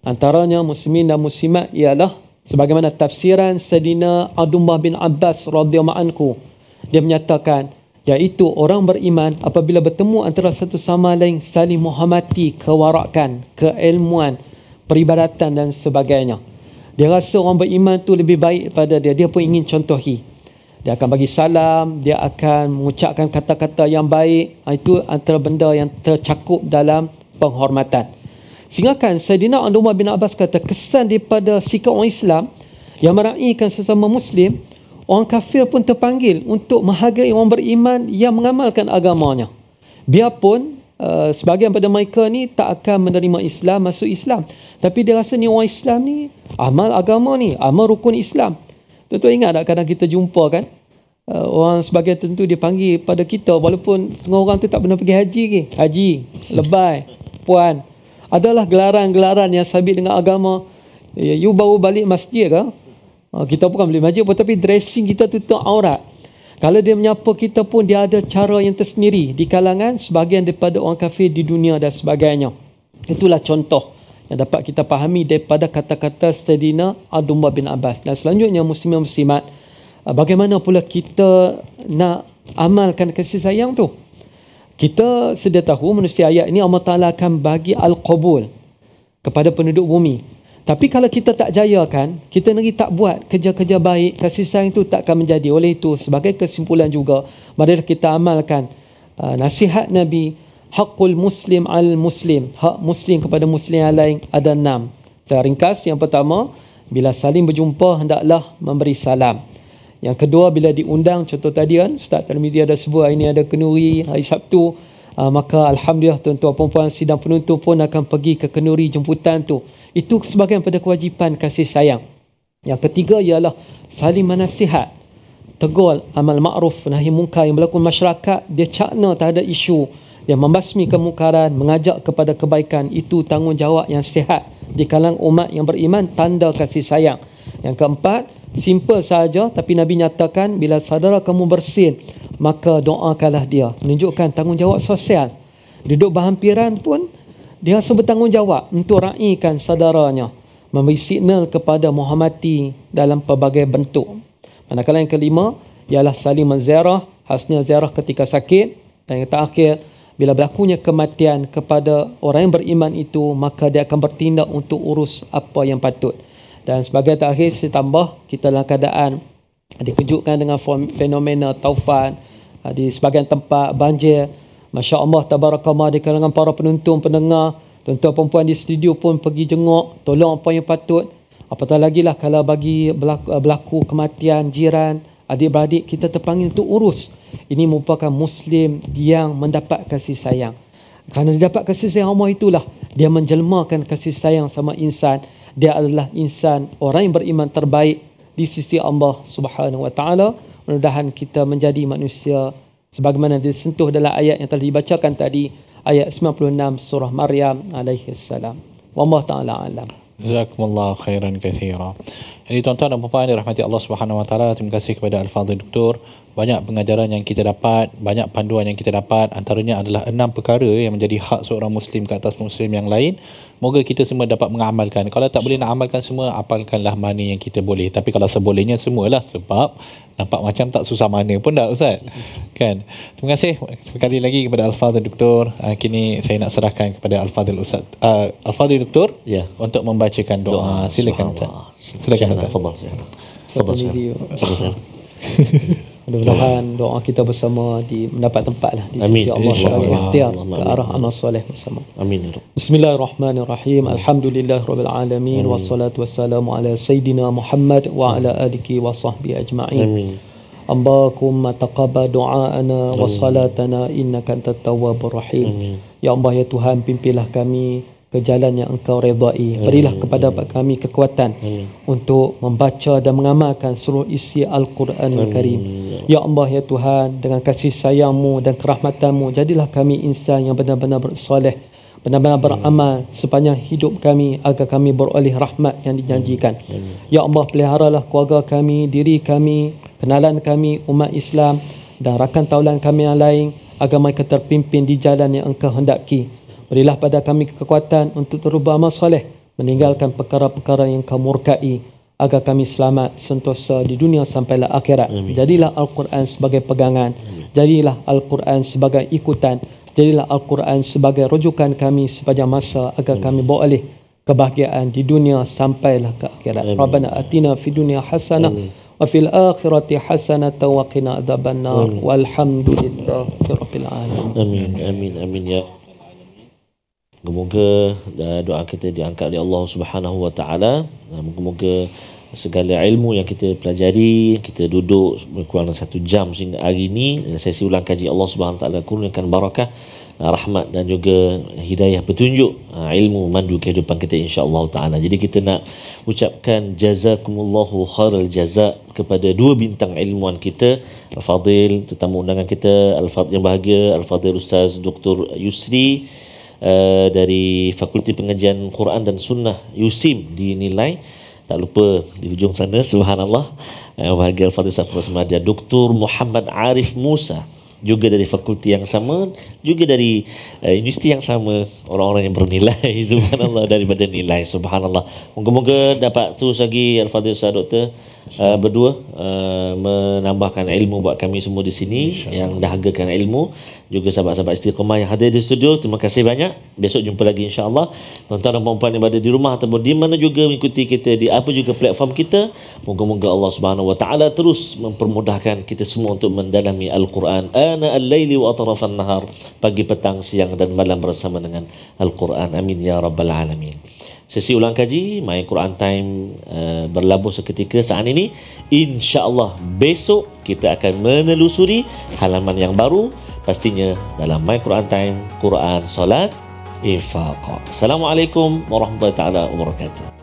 Antaranya muslimin dan muslimat ialah sebagaimana tafsiran Sayyidina Abdullah bin Abbas radhiyallahu anhu. Dia menyatakan, iaitu orang beriman apabila bertemu antara satu sama lain saling menghormati kewarakan, keilmuan, peribadatan dan sebagainya. Dia rasa orang beriman tu lebih baik pada dia. Dia pun ingin contohi. Dia akan bagi salam, dia akan mengucapkan kata-kata yang baik. Itu antara benda yang tercakup dalam penghormatan. Sehingga kan Sayyidina Abdullah bin Abbas kata, kesan daripada sikap orang Islam yang meraihkan sesama Muslim, orang kafir pun terpanggil untuk menghargai orang beriman yang mengamalkan agamanya. Biarpun sebahagian pada mereka ni tak akan menerima Islam, masuk Islam, tapi dia rasa ni orang Islam ni amal agama ni, amal rukun Islam. Tuan-tuan ingat tak kadang kita jumpa kan, orang sebahagian tentu dia panggil pada kita walaupun setengah orang tu tak pernah pergi haji ke. Haji, lebay, puan, adalah gelaran-gelaran yang sabit dengan agama. You baru balik masjid ke? Kita bukan balik masjid pun, tapi dressing kita tutup aurat. Kalau dia menyapa kita pun, dia ada cara yang tersendiri di kalangan sebahagian daripada orang kafir di dunia dan sebagainya. Itulah contoh yang dapat kita fahami daripada kata-kata Sayyidina Abdullah bin Abbas. Dan selanjutnya muslimin muslimat, bagaimana pula kita nak amalkan kasih sayang tu. Kita sedia tahu manusia ayat ini Allah Ta'ala akan bagi al-qabul kepada penduduk bumi. Tapi kalau kita tak jayakan, kita lagi tak buat kerja-kerja baik, kasih sayang itu tak akan menjadi. Oleh itu, sebagai kesimpulan juga, marilah kita amalkan nasihat Nabi, haqqul muslim al-muslim, hak muslim kepada muslim yang lain ada 6. Saya ringkas. Yang pertama, bila saling berjumpa, hendaklah memberi salam. Yang kedua, bila diundang, contoh tadi kan Ustaz Tarmizi ada sebut hari ini ada kenduri hari Sabtu, maka alhamdulillah tuan-tuan puan-puan sidang penuntut pun akan pergi ke kenduri jemputan tu. Itu sebahagian pada kewajipan kasih sayang. Yang ketiga ialah saling menasihat, tegur amal ma'ruf nahi munkar yang berlaku masyarakat, dia cakna terhadap isu, dia membasmi kemungkaran, mengajak kepada kebaikan. Itu tanggungjawab yang sihat di kalangan umat yang beriman, tanda kasih sayang. Yang keempat, simple saja, tapi Nabi nyatakan bila saudara kamu bersin, maka doakanlah dia. Menunjukkan tanggungjawab sosial. Duduk berhampiran pun dia rasa bertanggungjawab untuk raikan saudaranya, memberi signal kepada menghormati dalam pelbagai bentuk. Manakala yang kelima ialah saling menziarah, khasnya ziarah ketika sakit. Dan yang terakhir, bila berlakunya kematian kepada orang yang beriman itu, maka dia akan bertindak untuk urus apa yang patut. Dan sebagai terakhir, saya tambah, kita dalam keadaan dikejutkan dengan fenomena taufan di sebagian tempat, banjir. Masya Allah, tabarakallah, di kalangan para penonton, pendengar, tuan-tuan perempuan di studio pun pergi jenguk, tolong apa yang patut. Apatah lagi lah kalau bagi berlaku kematian jiran, adik-beradik, kita terpanggil untuk urus. Ini merupakan Muslim yang mendapat kasih sayang. Kerana dia dapat kasih sayang Allah, itulah dia menjelmakan kasih sayang sama insan. Dia adalah insan, orang yang beriman terbaik di sisi Allah Subhanahu Wa Taala. Mudah-mudahan kita menjadi manusia sebagaimana disentuh dalam ayat yang telah dibacakan tadi, ayat 96 surah Maryam alaihi salam. Wallahu taala alam. Jazakumullah khairan katsira. Jadi tuan-tuan dan puan-puan dirahmati Allah Subhanahu Wa Taala, terima kasih kepada Al-Fadhil Doktor. Banyak pengajaran yang kita dapat, banyak panduan yang kita dapat. Antaranya adalah 6 perkara yang menjadi hak seorang Muslim ke atas Muslim yang lain. Moga kita semua dapat mengamalkan. Kalau tak boleh nak amalkan semua, apalkanlah mana yang kita boleh. Tapi kalau sebolehnya semualah, sebab nampak macam tak susah mana pun dah Ustaz. Kan? Terima kasih sekali lagi kepada Al-Fadhil Doktor. Kini saya nak serahkan kepada Al-Fadhil Ustaz. Al-Fadhil Doktor untuk membacakan doa. Silakan Ustaz. Silakan Ustaz. Tafadhal. Mudah-mudahan doa kita bersama mendapat tempat lah di sisi Allah sebagai ikhtiar ke arah amal soleh bersama. Amin. Bismillahirrahmanirrahim. Alhamdulillahirabbil alamin, wassalatu wassalamu ala sayidina Muhammad wa ala alihi wa sahbihi ajma'in. Amin. Allahumma taqabbal du'aana wa salatana innaka antat tawwabur rahim. Ya Allah, ya Tuhan, pimpinlah kami ke jalan yang Engkau redai. Berilah kepada kami kekuatan untuk membaca dan mengamalkan seluruh isi Al-Quranul Karim. Ya Allah, ya Tuhan, dengan kasih sayang-Mu dan kerahmatan-Mu, jadilah kami insan yang benar-benar bersoleh, benar-benar beramal sepanjang hidup kami, agar kami beroleh rahmat yang dijanjikan. Ya Allah, peliharalah keluarga kami, diri kami, kenalan kami, umat Islam dan rakan taulan kami yang lain, agar mereka terpimpin di jalan yang Engkau hendaki. Berilah pada kami kekuatan untuk terus beramal soleh, meninggalkan perkara-perkara yang Kau murkai, agar kami selamat sentosa di dunia sampailah akhirat. Jadilah Al-Quran sebagai pegangan, jadilah Al-Quran sebagai ikutan, jadilah Al-Quran sebagai rujukan kami sepanjang masa, agar kami beroleh kebahagiaan di dunia sampailah ke akhirat. Rabbana atina fid dunya hasanah wa fil akhirati hasanah wa qina adzabannar. Walhamdulillahirabbil alamin. Amin. Amin. Amin ya. Moga-moga doa kita diangkat oleh Allah Subhanahu Wa Taala. Moga-moga segala ilmu yang kita pelajari, kita duduk kurang 1 jam sehingga hari ini, sesi ulang kaji, Allah Subhanahu Wa Taala kurniakan barakah, rahmat dan juga hidayah petunjuk, ilmu mandu kehidupan kita insya-Allah taala. Jadi kita nak ucapkan jazakumullahu khairal jaza kepada 2 bintang ilmuwan kita, Al-Fadhil, tetamu undangan kita, Al-Fadhil yang bahagia, Al-Fadhil Ustaz Dr. Yusri dari Fakulti Pengajian Quran dan Sunnah USIM dinilai. Tak lupa di hujung sana, subhanallah, bahagia Al-Fadhil Ustaz Madya Dr. Muhammad Arif Musa, juga dari fakulti yang sama, juga dari universiti yang sama, orang-orang yang bernilai, subhanallah, daripada nilai, subhanallah. Moga-moga dapat terus lagi Al-Fadhil Ustaz Dr. berdua menambahkan ilmu buat kami semua di sini yang dahagakan ilmu, juga sahabat-sahabat Istiqamah yang hadir di studio. Terima kasih banyak. Besok jumpa lagi insya-Allah. Tuan-tuan dan puan-puan yang berada di rumah ataupun di mana juga mengikuti kita di apa juga platform kita, moga-moga Allah Subhanahu wa taala terus mempermudahkan kita semua untuk mendalami Al-Quran ana al-laili wa atrafan nahar, pagi, petang, siang dan malam bersama dengan Al-Quran. Amin ya rabbal alamin. Sesi ulang kaji My Quran Time berlabuh seketika saat ini. InsyaAllah besok kita akan menelusuri halaman yang baru, pastinya dalam My Quran Time, Quran, Salat, Infaq. Assalamualaikum warahmatullahi wabarakatuh.